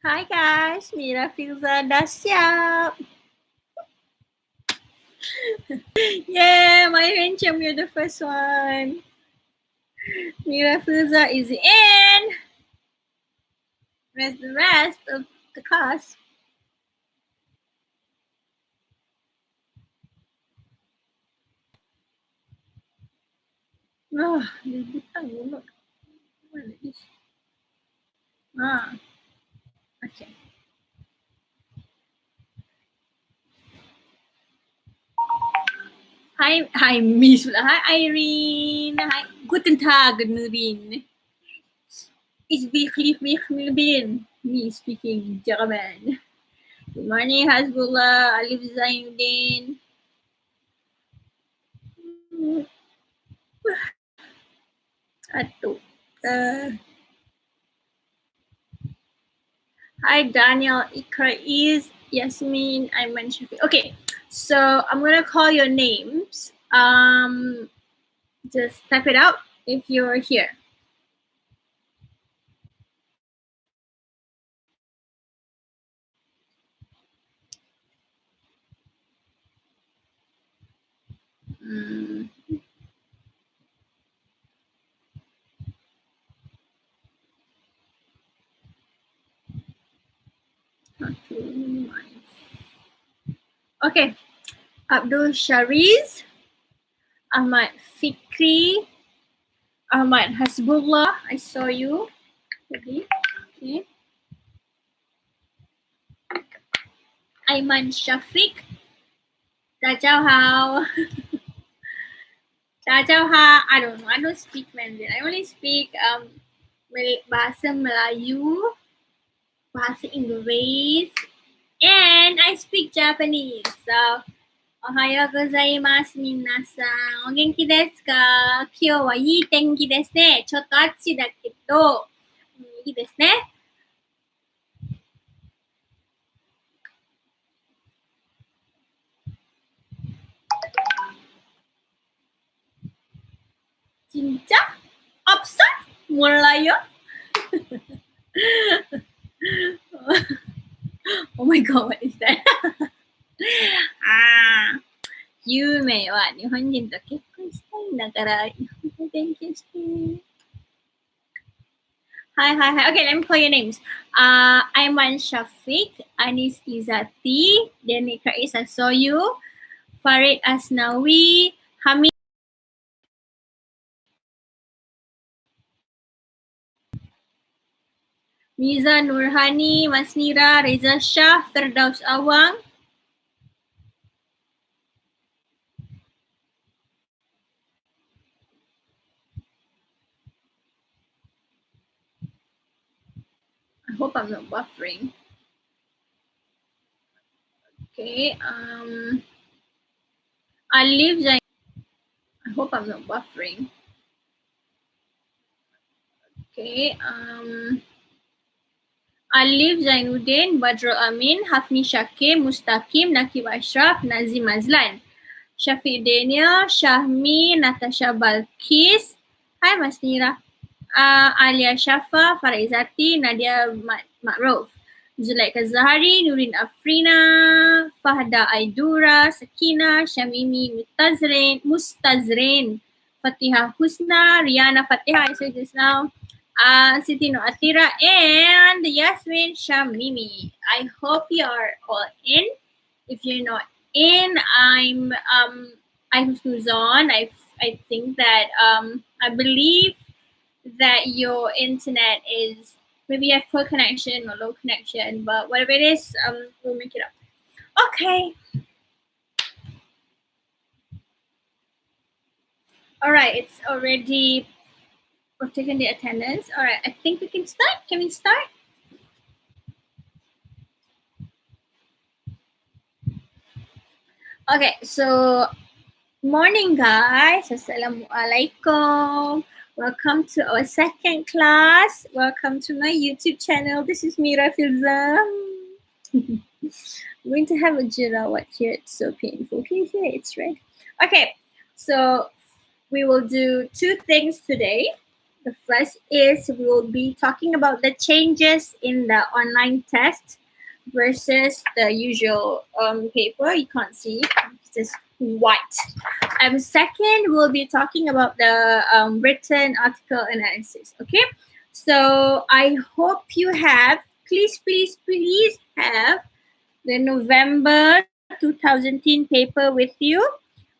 Hi guys, Mira Filza dah siap. Yeah, my Rencham, you're the first one. Mira Filza is in. Where's the rest of the class? Oh, dia butang pula. Mana ni? Ah, okay. Hi Miss pula. Hi Irene. Hi, guten Tag, Nurin. It's wirklich bin. Me speaking German. Good morning, Hasbullah, Alif Zainuddin. Atuk. Hi, Daniel, Ikra, Is, Yasmin, Ayman, Shafi. Okay, so I'm gonna call your names. Just type it out if you're here. Okay, Abdul Shariz, Ahmad Fikri, Ahmad Hasbullah, I saw you. Okay. Ayman Shafiq, Dajauhao. Dajauha, I don't know, I don't speak Mandarin. I only speak bahasa Melayu, bahasa Inggris, and I speak Japanese. So, Ohayo gozaimasu minasan. O genki desu ka? Kyou wa ii tenki desu ne. Chotto atsushi da kedo, ii desu ne. Jinja? Opsa? Mulayo? Oh my god, what is that? 夢は日本人と結婚したいんだから、日本語勉強して。Hi. Okay, let me call your names. Ayman Shafiq, Anis Izati, Denika Isa Soyu, Farid Asnawi, Hamid. Miza Nurhani, Masnira, Reza Shah, Firdaus Awang. I hope I'm not buffering. Okay, Alif Zain. I hope I'm not buffering. Okay, Alif Zainuddin, Badrul Amin, Hafni Shakir, Mustaqim, Nakib Ashraf, Nazim Azlan, Shafiq Daniel, Shahmi, Natasha Balkis. Hi, Mas Nira. Alia Shafa, Faraizati, Nadia Ma'ruf, Zulaika Zahari, Nurin Afrina, Fahda Aidura, Sakina, Shamimi Mustazrin, Fatiha Husna, Riana Fatiha, I said just now, Siti No Atira, and Yasmin Shamimi. I hope you are all in. If you're not in, I'm Husnuzon. I think that I believe that your internet is maybe you have poor connection or low connection, but whatever it is, we'll make it up. Okay. All right, it's already, we've taken the attendance. All right, I think we can start. Can we start? Okay, so morning guys. Assalamualaikum. Welcome to our second class. Welcome to my YouTube channel. This is Mira Filza. I'm going to have a jerawat here. It's so painful. Can you hear it? It's red. Okay, so we will do two things today. The first is we'll be talking about the changes in the online test versus the usual paper. You can't see, it's just white. Second, we'll be talking about the written article analysis. Okay, so I hope you have, please have the November 2010 paper with you,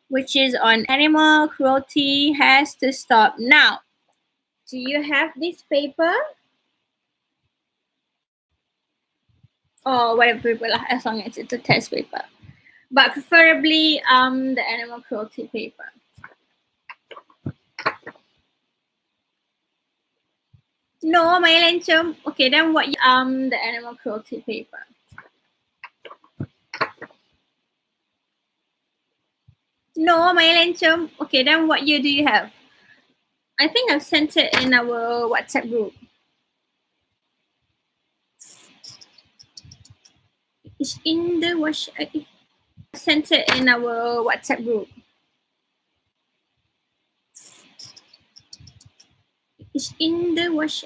which is on animal cruelty has to stop now. Do you have this paper? Or whatever paper, as long as it's a test paper. But preferably the animal cruelty paper. No, may lencem. Okay, then what you, the animal cruelty paper. No, may lencem. Okay, then what year do you have? I think I've sent it in our WhatsApp group. It's in the wash. I sent it in our WhatsApp group. It's in the wash.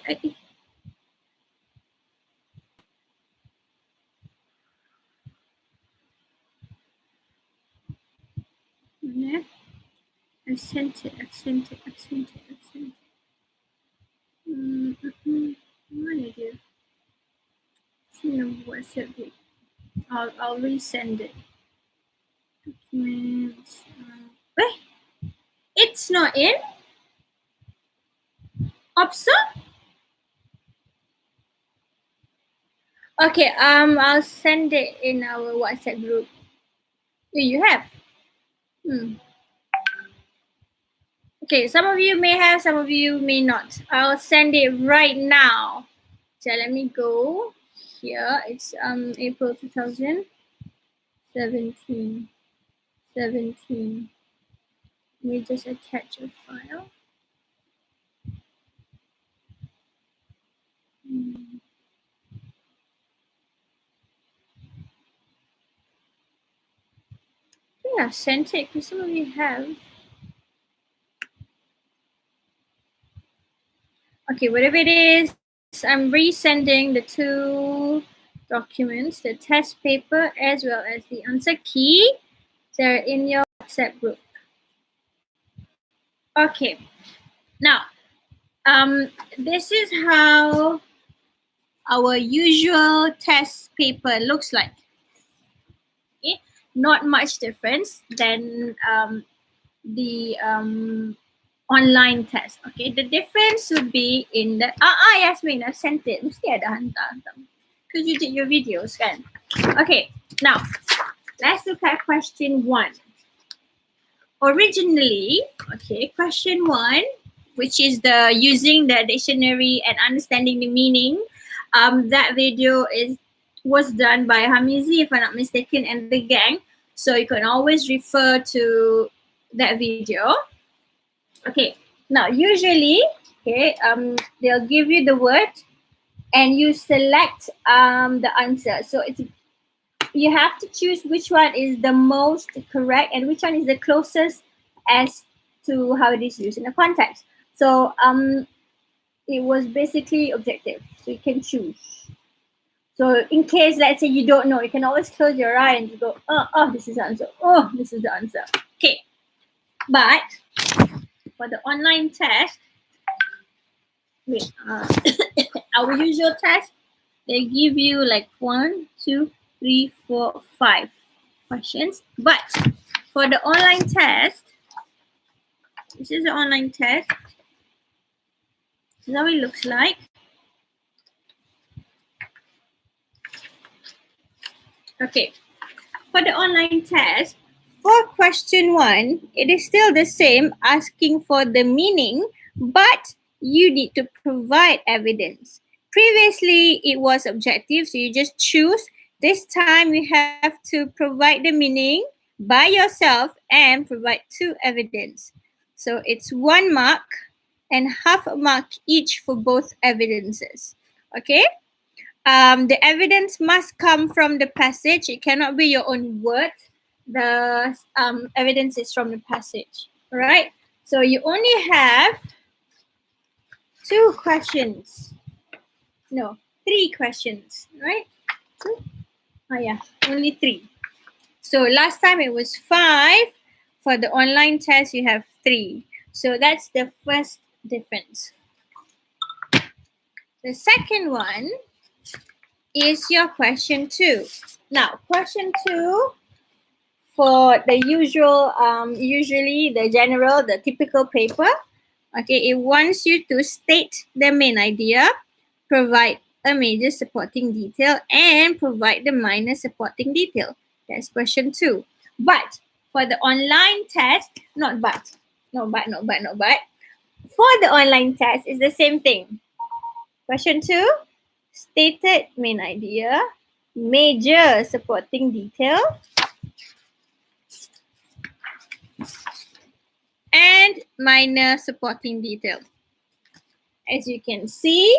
Yeah. I've sent it. Mana dia? It's in the WhatsApp group. I'll resend it. Documents. Wait, it's not in. Opsa? Okay. I'll send it in our WhatsApp group. You have. Okay, some of you may have, some of you may not. I'll send it right now. So let me go here. It's April 2017. Let me just attach a file. I think I've sent it because some of you have. Okay, whatever it is, I'm resending the two documents, the test paper as well as the answer key. They're in your WhatsApp group. Okay, now this is how our usual test paper looks like. Okay, not much difference than the online test. Okay, the difference would be in the Yasmin, I've sent it. Mesti ada hantar. Because you did your videos, kan? Okay, now let's look at question 1. Originally, okay, question 1, which is the using the dictionary and understanding the meaning. That video was done by Hamizi, if I'm not mistaken, and the gang. So you can always refer to that video. Okay, now usually, okay, they'll give you the word and you select the answer. So you have to choose which one is the most correct and which one is the closest as to how it is used in the context. So it was basically objective, so you can choose. So in case, let's say you don't know, you can always close your eye and you go, oh, this is the answer. Oh, this is the answer. Okay, but for the online test, our usual test, they give you like 1, 2, 3, 4, 5 questions. But for the online test, this is the online test. This is how it looks like. Okay, for the online test, for question 1, it is still the same, asking for the meaning, but you need to provide evidence. Previously, it was objective, so you just choose. This time, you have to provide the meaning by yourself and provide 2 evidence. So it's 1 mark and half a mark each for both evidences. Okay? The evidence must come from the passage. It cannot be your own word. The evidence is from the passage. All right? So you only have 2 questions. No, 3 questions, right? Two? Oh yeah, only 3. So last time it was 5. For the online test, you have 3. So that's the first difference. The second one is your question 2. Now, question 2 for the usual, usually the general, the typical paper, okay, it wants you to state the main idea, provide a major supporting detail, and provide the minor supporting detail. That's question 2. But for the online test, not but. No but, no but, no but. For the online test, it's the same thing. Question 2, stated main idea, major supporting detail, and minor supporting detail. As you can see,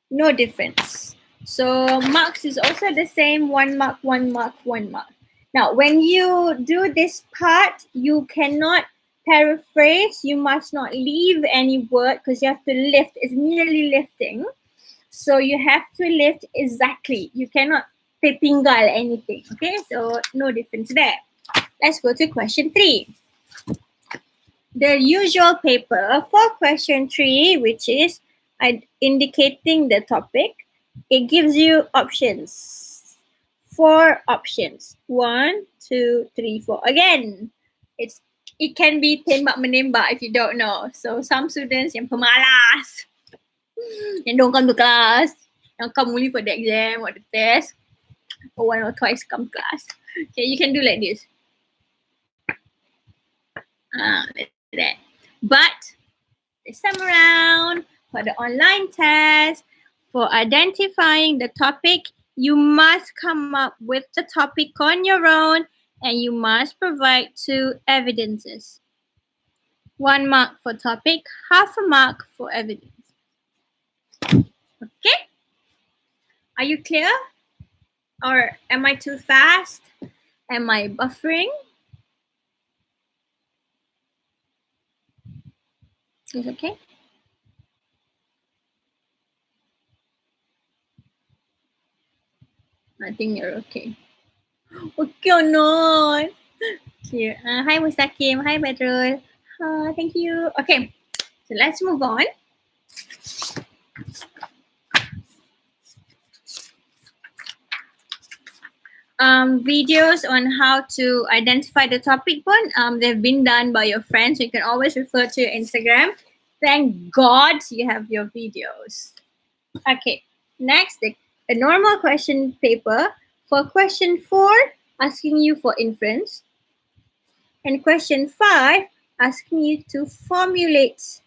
no difference. So marks is also the same, 1 mark, 1 mark, 1 mark. Now, when you do this part, you cannot paraphrase. You must not leave any word because you have to lift. It's merely lifting. So you have to lift exactly. You cannot tertinggal anything. Okay, so no difference there. Let's go to question 3. The usual paper for question 3, which is indicating the topic, it gives you options. 4 options. 1, 2, 3, 4. Again, it can be tembak menembak if you don't know. So some students yang pemalas, yang don't come to class, yang come only for the exam or the test, or 1 or twice come class. Okay, you can do like this. Like that. But this time around, for the online test, for identifying the topic, you must come up with the topic on your own and you must provide 2 evidences. 1 mark for topic, half a mark for evidence. Okay? Are you clear? Or am I too fast? Am I buffering? Is it okay? I think you're okay. Okay or not? Here. Hi Mustakim. Hi Badrul. Thank you. Okay, so let's move on. Videos on how to identify the topic pun, they've been done by your friends. You can always refer to your Instagram. Thank God you have your videos. Okay, next, a normal question paper. For question 4, asking you for inference. And question 5, asking you to formulate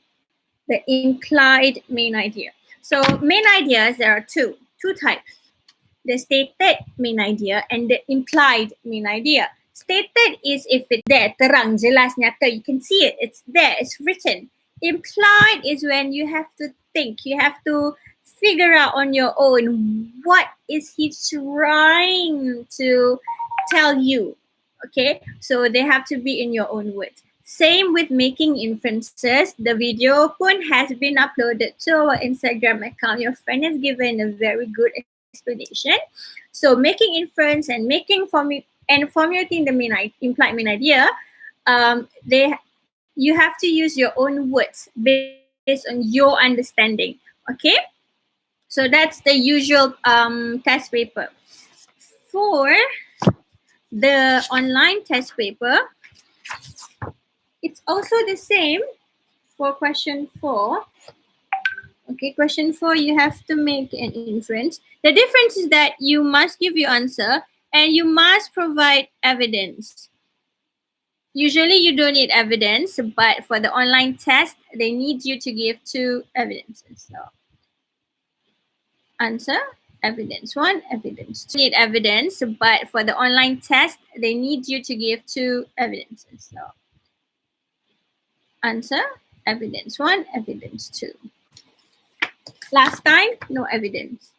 the implied main idea. So main ideas, there are two types. The stated main idea and the implied main idea. Stated is if it's there, terang, jelas, nyata, you can see it, it's there, it's written. Implied is when you have to think, you have to figure out on your own what is he trying to tell you. Okay, so they have to be in your own words. Same with making inferences. The video pun has been uploaded to our Instagram account. Your friend has given a very good explanation. So making inference and formulating the implied main idea, you have to use your own words based on your understanding. Okay, so that's the usual test paper. For the online test paper, it's also the same for question 4. Okay, question 4, you have to make an inference. The difference is that you must give your answer and you must provide evidence. Usually you don't need evidence, but for the online test, they need you to give 2 evidences. So, answer, evidence 1, evidence 2. You need evidence, but for the online test, they need you to give 2 evidences. So, answer, evidence 1, evidence 2. Last time, no evidence.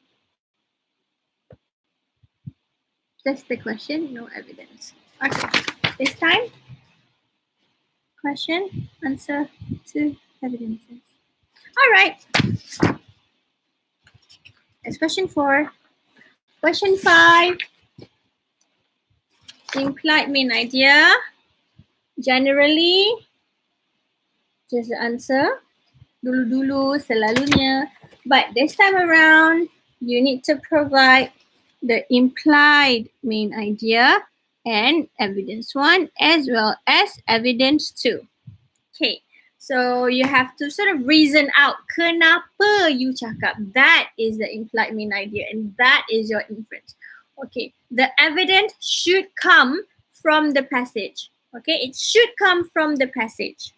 Just the question, no evidence. Okay, this time, question, answer, 2 evidences. All right. That's question 4. Question 5. Implied main idea. Generally, just the answer. Dulu-dulu, selalunya. But this time around, you need to provide the implied main idea and evidence 1 as well as evidence 2. Okay, so you have to sort of reason out kenapa you cakap that is the implied main idea and that is your inference. Okay, the evidence should come from the passage. Okay, it should come from the passage.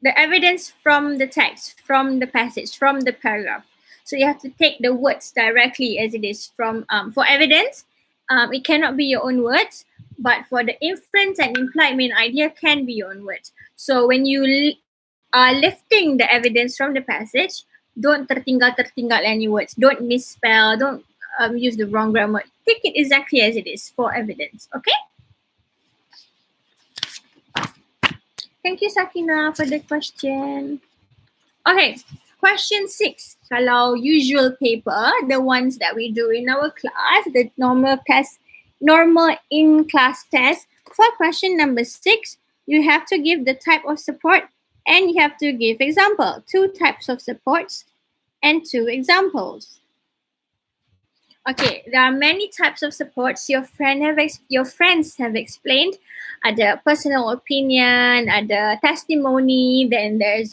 The evidence from the text, from the passage, from the paragraph. So you have to take the words directly as it is from, for evidence, it cannot be your own words, but for the inference and implied main idea can be your own words. So when you are lifting the evidence from the passage, don't tertinggal any words. Don't misspell, don't use the wrong grammar. Take it exactly as it is for evidence, okay? Thank you, Sakina, for the question. Okay, question 6. Kalau usual paper, the ones that we do in our class, the normal test, normal in-class test, for question number 6, you have to give the type of support and you have to give example. 2 types of supports and 2 examples. Okay, there are many types of supports your friends have explained. Ada personal opinion, ada testimony, then there's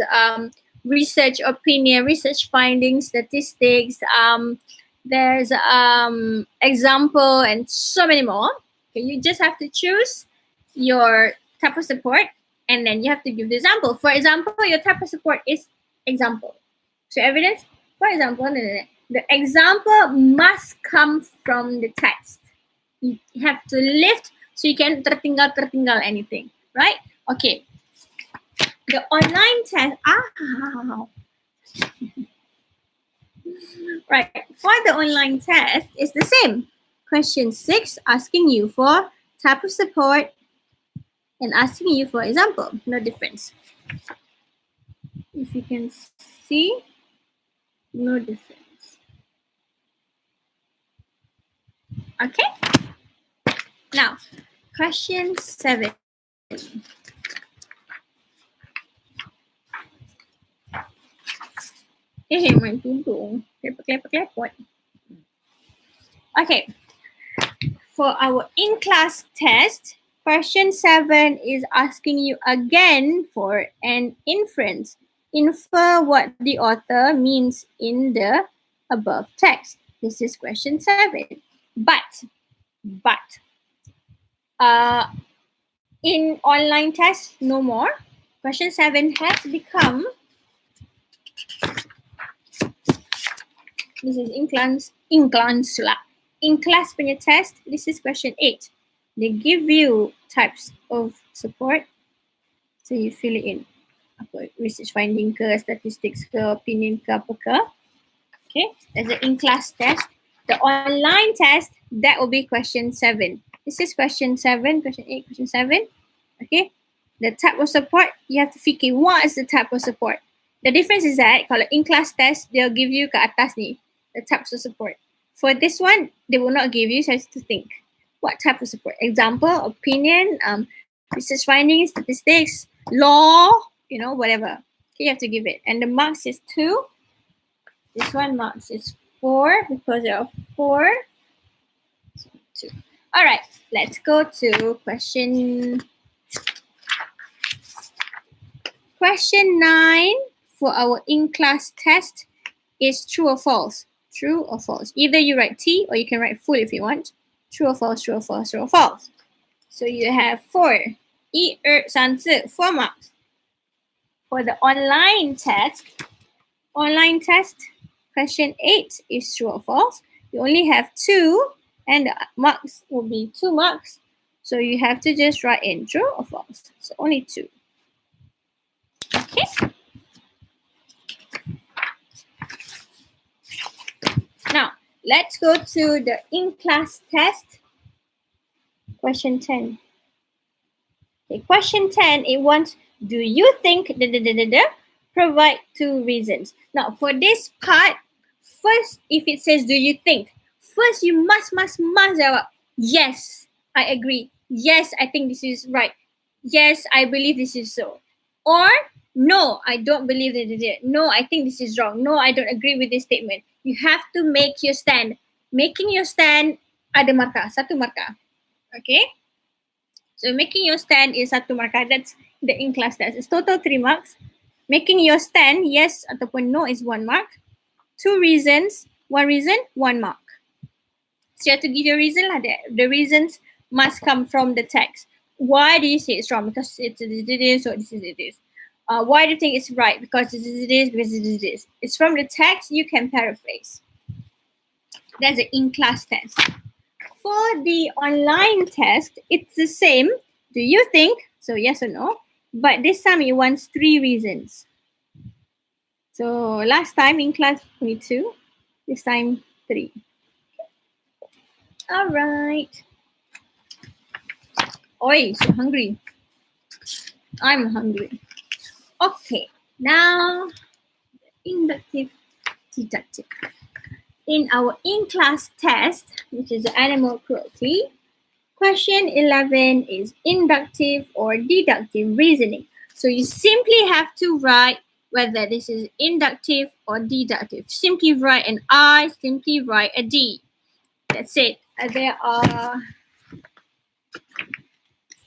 research opinion, research findings, statistics, there's example and so many more. Okay, you just have to choose your type of support and then you have to give the example. For example, your type of support is example. So evidence, for example, the example must come from the text. You have to lift so you can tertinggal anything, right? Okay. The online test, right, for the online test, it's the same. Question 6, asking you for type of support and asking you for example, no difference. If you can see, no difference. Okay. Now, question 7. Main tudung. Klepot. Okay. For our in-class test, question 7 is asking you again for an inference. Infer what the author means in the above text. This is question 7. But in online test, no more. Question 7 has become, this is in-class punya test, this is question 8. They give you types of support, so you fill it in. Research finding ke, statistics ke, opinion ke, apa ke. Okay, that's the in-class test. The online test, that will be question 7. This is question 7, question 8, question 7. Okay, the type of support, you have to fikir what is the type of support. The difference is that kalau in-class test, they'll give you ke atas ni, the types of support. For this one, they will not give you, so you have to think. What type of support? Example, opinion, research findings, statistics, law, whatever. Okay, you have to give it. And the marks is 2. This one marks is 4 because there are 4. So 2. All right, let's go to question 9 for our in-class test is true or false. True or false. Either you write T or you can write full if you want. True or false, true or false, true or false. So you have 4. 1, 2, 3, 4 marks. For the online test, question 8 is true or false. You only have 2 and the marks will be 2 marks. So you have to just write in true or false. So only 2. Okay. Now, let's go to the in-class test. Question 10. Okay, question 10, it wants, do you think provide 2 reasons. Now, for this part, first, if it says, do you think? First, you must jawab, yes, I agree. Yes, I think this is right. Yes, I believe this is so. Or, no, I don't believe that it is. No, I think this is wrong. No, I don't agree with this statement. You have to make your stand. Making your stand ada markah, satu markah. Okay? So making your stand is satu markah. That's the in-class test. It's total 3 marks. Making your stand, yes ataupun no, is 1 mark. 2 reasons, 1 reason, 1 mark. So you have to give your reason lah. The reasons must come from the text. Why do you say it's wrong? Because it is, or this is it is. Why do you think it's right? Because this is it is, because it is. It's from the text, you can paraphrase. That's the in-class test. For the online test, it's the same. Do you think? So yes or no. But this time it wants 3 reasons. So last time in class only 2. This time 3. All right. Oi, so hungry. I'm hungry. Okay, now inductive, deductive. In our in-class test, which is animal cruelty, question 11 is inductive or deductive reasoning. So you simply have to write whether this is inductive or deductive. Simply write an I, simply write a D. That's it. There are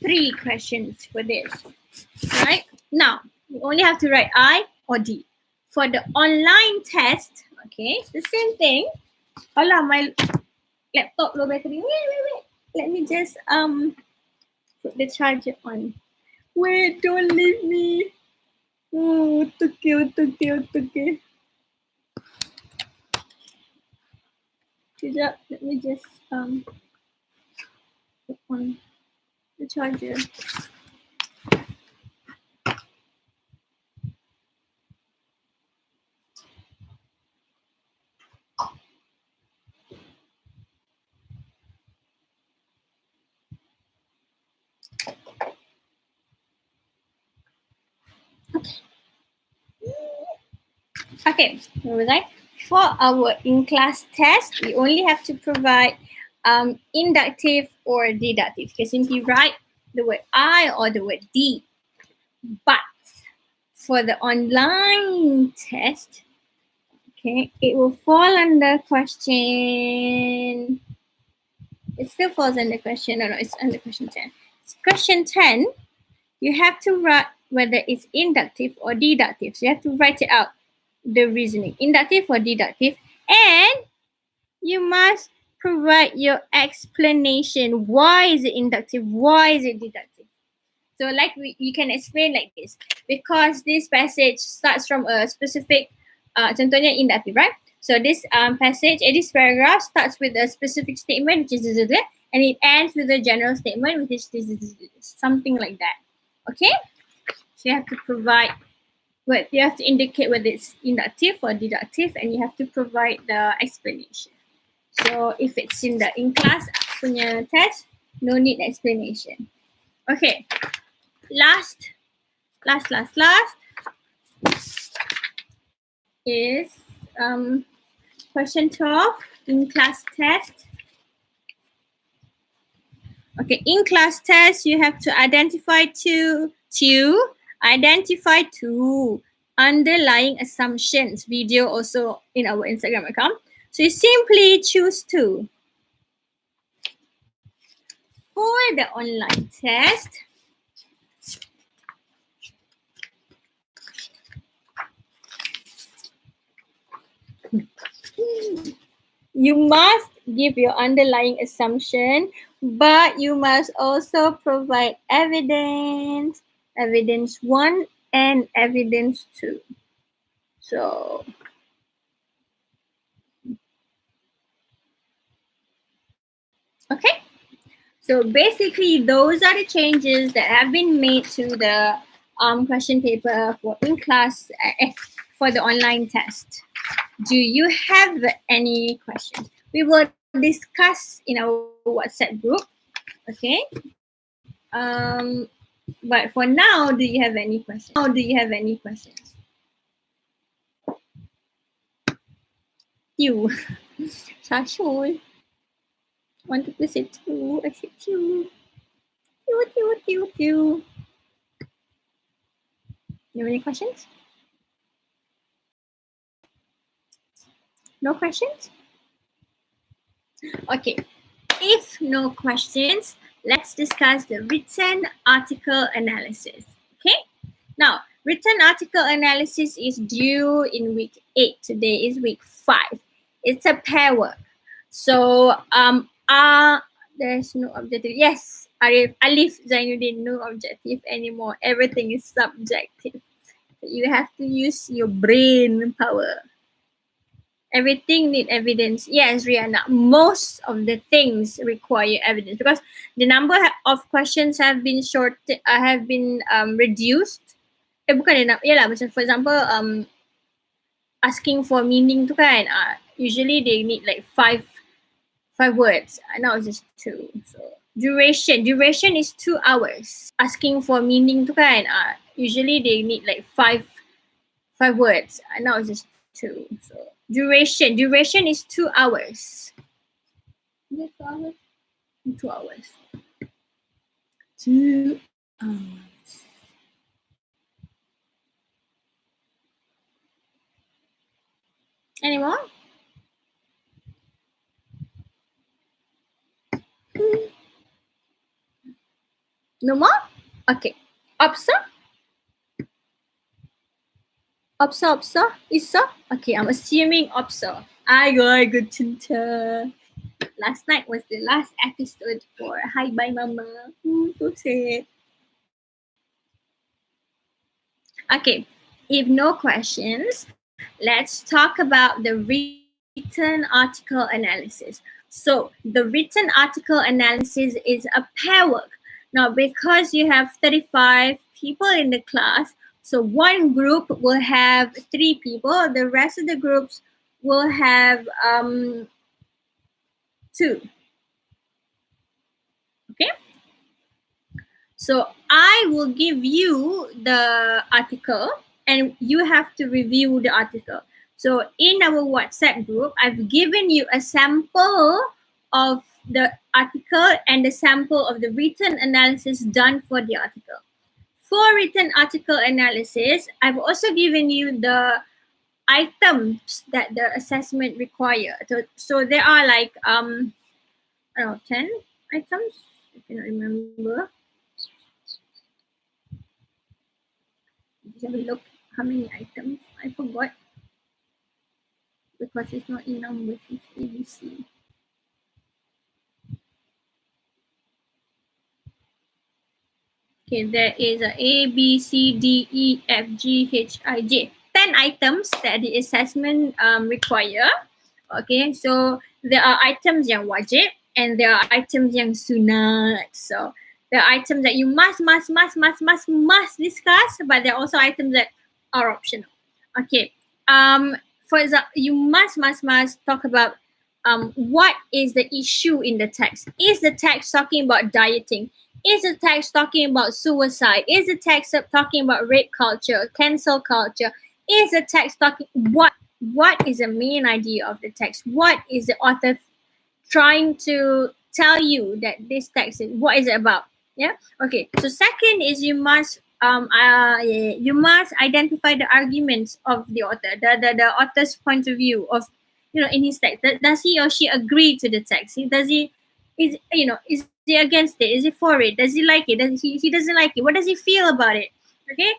3 questions for this, right? Now, you only have to write I or D. For the online test, okay, it's the same thing. Hola, my laptop low battery. Wait. Let me just put the charger on. Wait, don't leave me. Oh, okay. Sekejap, let me just put on the charger. Okay, where was I? For our in-class test, we only have to provide inductive or deductive. You can simply write the word I or the word D. But for the online test, okay, it will fall under question. It still falls under question. No, it's under question 10. It's question 10. You have to write whether it's inductive or deductive. So you have to write it out, the reasoning, inductive or deductive. And you must provide your explanation. Why is it inductive? Why is it deductive? So like you can explain like this. Because this passage starts from a specific, contohnya inductive, right? So this passage, this paragraph starts with a specific statement, which is and it ends with a general statement, which is something like that. Okay? So you have to provide, but you have to indicate whether it's inductive or deductive, and you have to provide the explanation. So if it's in the in-class punya test, no need explanation. Okay. Last is question 12, in-class test. Okay, in-class test, you have to identify two underlying assumptions. Video also in our Instagram account. So you simply choose 2. For the online test, you must give your underlying assumption, but you must also provide evidence 1 and evidence 2. So okay. So basically, those are the changes that have been made to the question paper for in-class for the online test. Do you have any questions? We will discuss in our WhatsApp group. Okay. But for now, do you have any questions? You. Shashul. Want to say two? I said two. Two. You have any questions? No questions? Okay. If no questions, let's discuss the written article analysis. Okay. Now, written article analysis is due in week 8. Today is week 5. It's a pair work. So, there's no objective. Yes, Alif Zainuddin, no objective anymore. Everything is subjective. You have to use your brain power. Everything need evidence. Yes, Rihanna. Most of the things require evidence because the number of questions have been reduced. Bukan dia yalah, macam for example, asking for meaning tu kan, usually they need like five words. Now it's just 2. So duration is 2 hours. Asking for meaning tu kan, usually they need like five words. Now it's just 2. So duration is 2 hours. Is it 2 hours? 2 hours. 2 hours. Any more? No more? Okay. Opsa? Isa? Okay, I'm assuming Opsa. I got good cinta. Last night was the last episode for Hi Bye Mama. So sad. Okay, if no questions, let's talk about the written article analysis. So the written article analysis is a pair work. Now, because you have 35 people in the class, so one group will have 3 people. The rest of the groups will have 2. Okay? So I will give you the article and you have to review the article. So in our WhatsApp group, I've given you a sample of the article and the sample of the written analysis done for the article. For written article analysis, I've also given you the items that the assessment require. So there are like, I don't know, 10 items, I cannot remember. Just have a look how many items. I forgot because it's not in numbers, it's ABC. Okay, there is a B, C, D, E, F, G, H, I, J. 10 items that the assessment require. Okay, so there are items yang wajib and there are items yang sunat. So there are items that you must discuss, but there are also items that are optional. Okay, for example, you must talk about what is the issue in the text. Is the text talking about dieting? Is the text talking about suicide? Is the text talking about rape culture, cancel culture? Is the text talking what is the main idea of the text? What is the author trying to tell you that this text is? What is it about? Yeah. Okay. So second is you must identify the arguments of the author, the author's point of view of in his text. Does he or she agree to the text? Is he against it? Is he for it? Does he like it? He doesn't like it? What does he feel about it? Okay.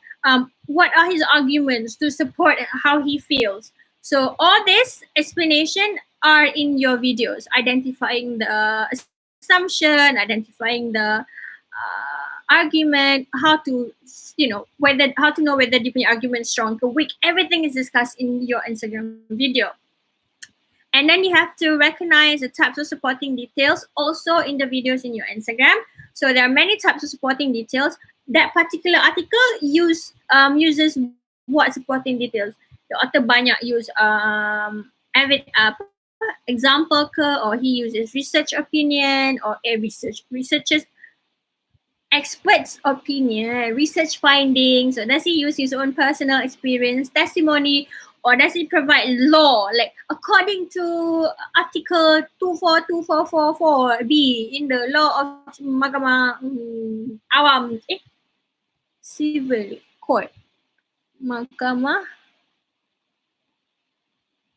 What are his arguments to support how he feels? So all this explanation are in your videos, identifying the assumption, identifying the argument, how to know whether the argument is strong or weak. Everything is discussed in your Instagram video. And then you have to recognize the types of supporting details also in the videos in your Instagram. So there are many types of supporting details. That particular article uses what supporting details? The author banyak use example or he uses research opinion or a researcher's expert's opinion, research findings. So does he use his own personal experience, testimony, Or does it provide law, like according to Article 242444B in the law of Mahkamah Awam, Civil Court, Mahkamah,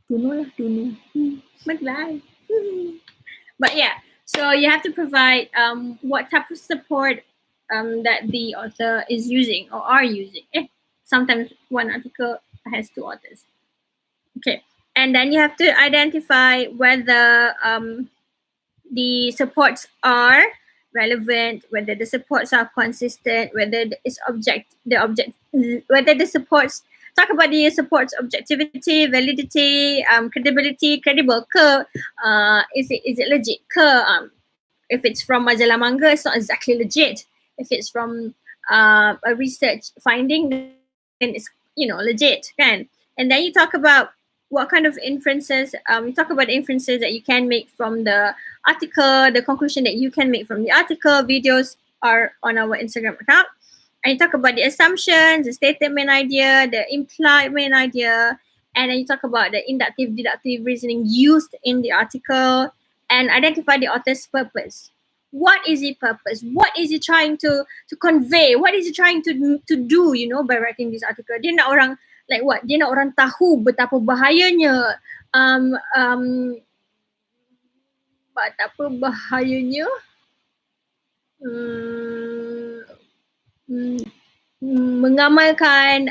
don't know. But yeah, so you have to provide what type of support that the author is using or are using. Sometimes one article has two authors. Okay, and then you have to identify whether the supports are relevant, whether the supports are consistent, whether it's whether the supports talk about the supports objectivity, validity, credibility, credible ke, is it legit ke? If it's from majalah manga, it's not exactly legit. If it's from a research finding, then it's legit, kan? And then you talk about what kind of inferences. You talk about the inferences that you can make from the article, the conclusion that you can make from the article. Videos are on our Instagram account. And you talk about the assumptions, the stated main idea, the implied main idea, and then you talk about the inductive, deductive reasoning used in the article, and identify the author's purpose. What is his purpose? What is he trying to convey? What is he trying to do, by writing this article? Dia nak orang like what? Dia nak orang tahu betapa bahayanya mengamalkan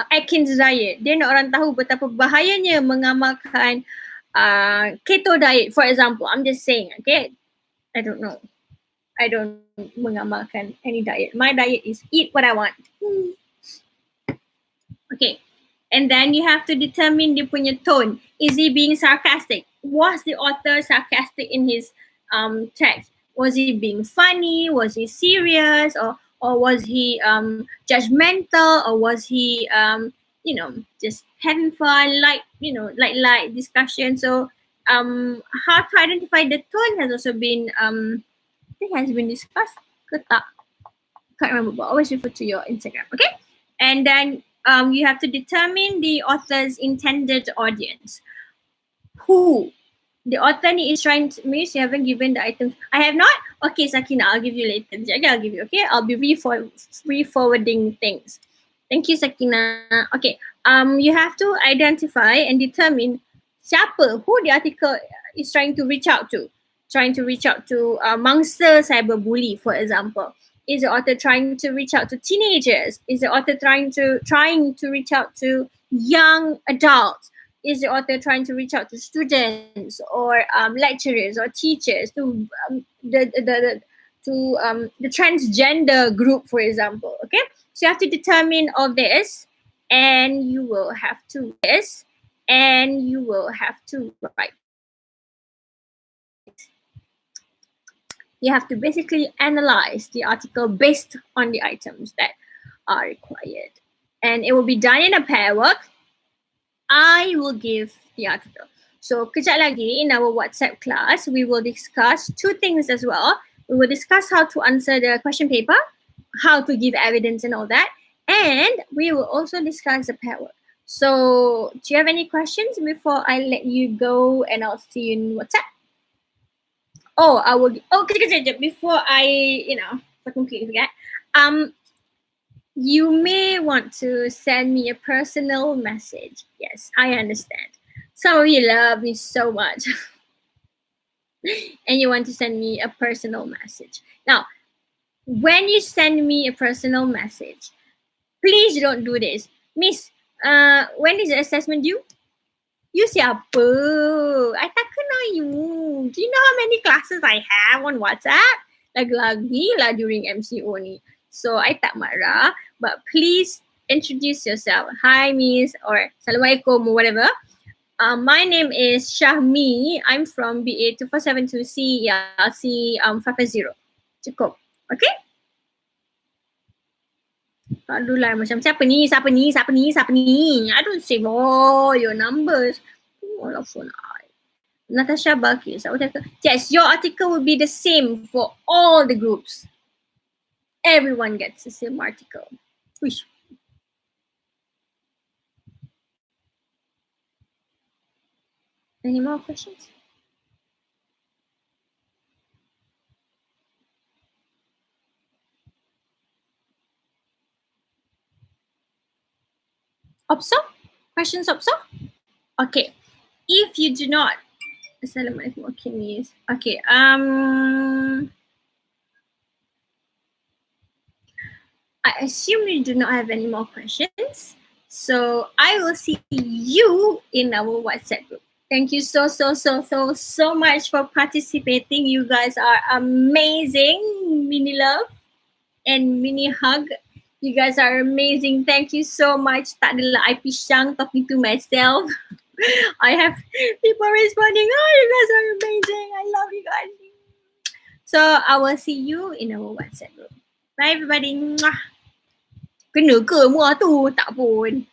Atkins diet. Dia nak orang tahu betapa bahayanya mengamalkan keto diet, for example. I'm just saying, okay? I don't know. I don't mengamalkan any diet. My diet is eat what I want. Okay. And then you have to determine dia punya tone. Is he being sarcastic? Was the author sarcastic in his text? Was he being funny? Was he serious? Or was he judgmental? Or was he just having fun, like discussion? So how to identify the tone has also been I think has been discussed. Can't remember, but always refer to your Instagram. Okay. And then you have to determine the author's intended audience. Who the author is trying to miss. You haven't given the items. I have not. Okay, Sakina, I'll give you later. I'll give you. Okay, I'll be re-forwarding things. Thank you, Sakina. Okay. You have to identify and determine siapa, who the article is trying to reach out to. Trying to reach out to mangsa cyberbully, for example. Is the author trying to reach out to teenagers? Is the author trying to reach out to young adults? Is the author trying to reach out to students or lecturers or teachers, to the transgender group, for example? Okay, so you have to determine all this, and you will have to write. You have to basically analyze the article based on the items that are required. And it will be done in a pair work. I will give the article. So kejap lagi in our WhatsApp class, we will discuss two things as well. We will discuss how to answer the question paper, how to give evidence and all that. And we will also discuss the pair work. So do you have any questions before I let you go and I'll see you in WhatsApp? I will. Before I completely forget. You may want to send me a personal message. Yes, I understand. Some of you love me so much. And you want to send me a personal message. Now, when you send me a personal message, please don't do this. Miss, when is the assessment due? You siapa? I tak kenal you. Do you know how many classes I have on WhatsApp? Lagi-lagi lah during MCO ni. So I tak marah, but please introduce yourself. Hi Miss, or Assalamualaikum or whatever. My name is Shahmi. I'm from BA2472C, ELC 550. Cukup. Okay? Aduh lah, macam siapa ni? I don't save all your numbers. Oh, phone I. Natasha Balkis. Yes, your article will be the same for all the groups. Everyone gets the same article. Wish. Any more questions? Opso? Questions, Opso? Okay. If you do not, Assalamualaikum. Okay, Miss. Okay. I assume you do not have any more questions. So I will see you in our WhatsApp group. Thank you so much for participating. You guys are amazing. Mini love and mini hug. You guys are amazing. Thank you so much. Tak adalah I pisang talking to myself. I have people responding. Oh, you guys are amazing. I love you guys. So I will see you in our WhatsApp group. Bye everybody. Kena ke muah tu? Tak pun.